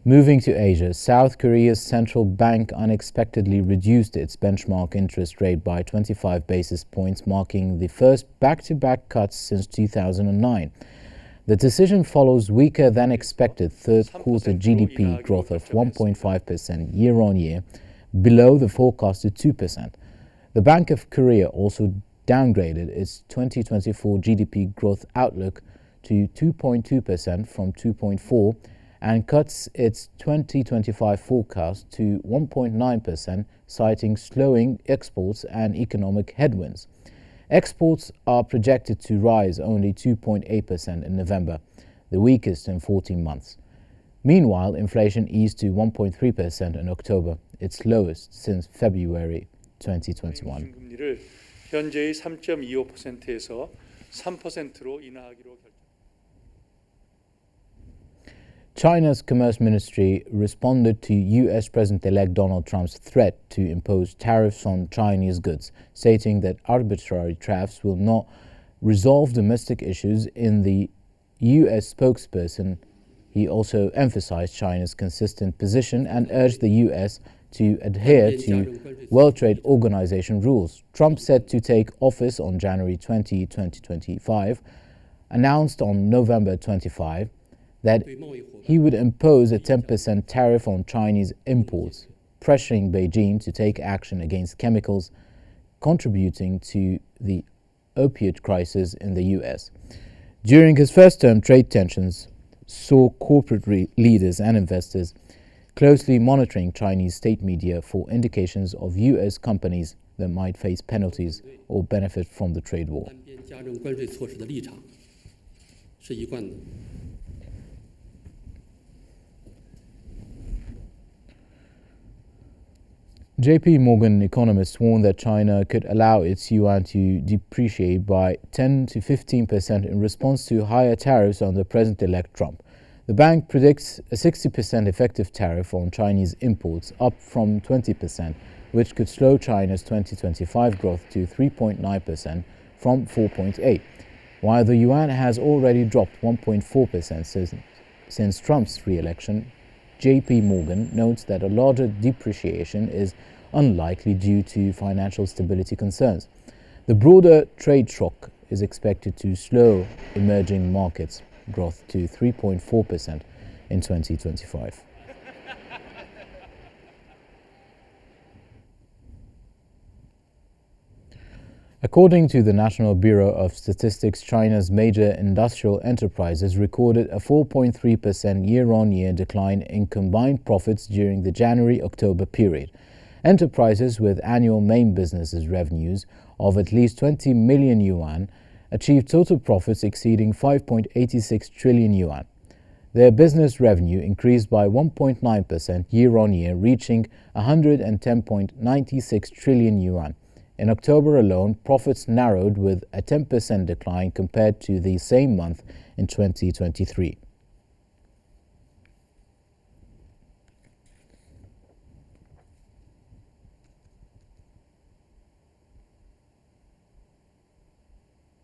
Moving to Asia, South Korea's central bank unexpectedly reduced its benchmark interest rate by 25 basis points, marking the first back-to-back cuts since 2009. The decision follows weaker than expected third-quarter GDP growth of 1.5% year-on-year, below the forecasted 2%. The Bank of Korea also downgraded its 2024 GDP growth outlook to 2.2% from 2.4%, and cuts its 2025 forecast to 1.9%, citing slowing exports and economic headwinds. Exports are projected to rise only 2.8% in November, the weakest in 14 months. Meanwhile, inflation eased to 1.3% in October, its lowest since February 2021. 현재의 3.25%에서 3%로 인하하기로 결정. China's Commerce Ministry responded to U.S. President-elect Donald Trump's threat to impose tariffs on Chinese goods, stating that arbitrary tariffs will not resolve domestic issues. In the U.S. spokesperson, he also emphasized China's consistent position and urged the U.S. to adhere to World Trade Organization rules. Trump, set to take office on January 20, 2025, announced on November 25 that he would impose a 10% tariff on Chinese imports, pressuring Beijing to take action against chemicals contributing to the opioid crisis in the U.S. During his first term, trade tensions saw corporate leaders and investors closely monitoring Chinese state media for indications of U.S. companies that might face penalties or benefit from the trade war. JPMorgan economists warned that China could allow its yuan to depreciate by 10 to 15% in response to higher tariffs under President-elect Trump. The bank predicts a 60% effective tariff on Chinese imports, up from 20%, which could slow China's 2025 growth to 3.9% from 4.8%, while the yuan has already dropped 1.4% since Trump's re-election. JPMorgan notes that a larger depreciation is unlikely due to financial stability concerns. The broader trade shock is expected to slow emerging markets growth to 3.4% in 2025. According to the National Bureau of Statistics, China's major industrial enterprises recorded a 4.3% year-on-year decline in combined profits during the January-October period. Enterprises with annual main businesses revenues of at least 20 million yuan achieved total profits exceeding 5.86 trillion yuan. Their business revenue increased by 1.9% year-on-year, reaching 110.96 trillion yuan. In October alone, profits narrowed with a 10% decline compared to the same month in 2023.